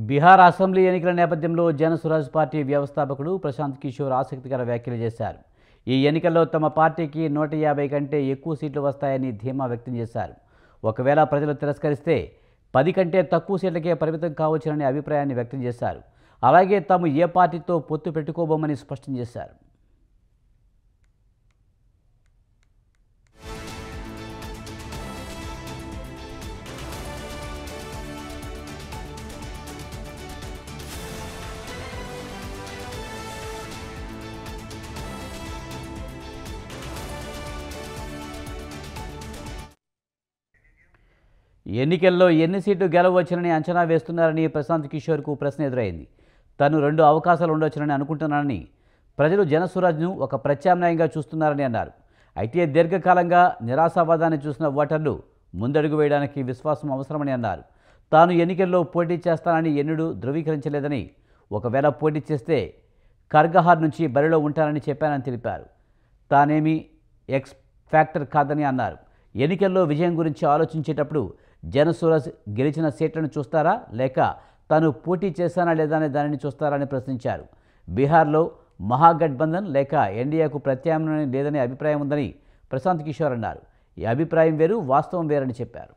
Bihar assembly ఎన్నికల నేపథ్యంలో Jan Suraaj party వ్యవస్థాపకుడు ప్రశాంత్ కిషోర్ ఆసక్తికర వ్యాఖ్యలు చేశారు. ఈ ఎన్నికల్లో తమ పార్టీకి 150 కంటే ఎక్కువ సీట్లు వస్తాయని ధీమా వ్యక్తం చేశారు. ఒకవేళ ప్రజలు తిరస్కరిస్తే 10 కంటే తక్కువ సీట్లకే పరిమితం కావచ్చుననే అభిప్రాయాన్ని వ్యక్తం చేశారు. అలాగే తాము ఏ పార్టీతో పొత్తు పెట్టుకోబోమని స్పష్టం చేశారు. ఎన్నికల్లో ఎన్ని సీట్లు గెలవచ్చునని అంచనా వేస్తున్నారని ప్రశాంత్ కిషోర్కు ప్రశ్న ఎదురైంది. తను 2 అవకాశాలు ఉండొచ్చునని అనుకుంటున్నానని, ప్రజలు జనసురాజ్ను ఒక ప్రత్యామ్నాయంగా చూస్తున్నారని అన్నారు. అయితే దీర్ఘకాలంగా నిరాశావాదాన్ని చూసిన ఓటర్లు ముందడుగు వేయడానికి విశ్వాసం అవసరమని అన్నారు. తాను ఎన్నికల్లో పోటీ చేస్తానని ఎన్నడూ ధృవీకరించలేదని, ఒకవేళ పోటీ చేస్తే కర్గహార్ నుంచి బరిలో ఉంటానని చెప్పానని తెలిపారు. తానేమీ ఎక్స్ ఫ్యాక్టర్ కాదని అన్నారు. ఎన్నికల్లో విజయం గురించి ఆలోచించేటప్పుడు జనసురాజ్ గెలిచిన సీట్లను చూస్తారా, లేక తాను పోటీ చేశానా లేదా అనే దానిని చూస్తారా అని ప్రశ్నించారు. బీహార్లో మహాగఠబంధన్ లేక ఎన్డీఏకు ప్రత్యామ్నాయం లేదనే అభిప్రాయం ఉందని ప్రశాంత్ కిషోర్ అన్నారు. ఈ అభిప్రాయం వేరు, వాస్తవం వేరని చెప్పారు.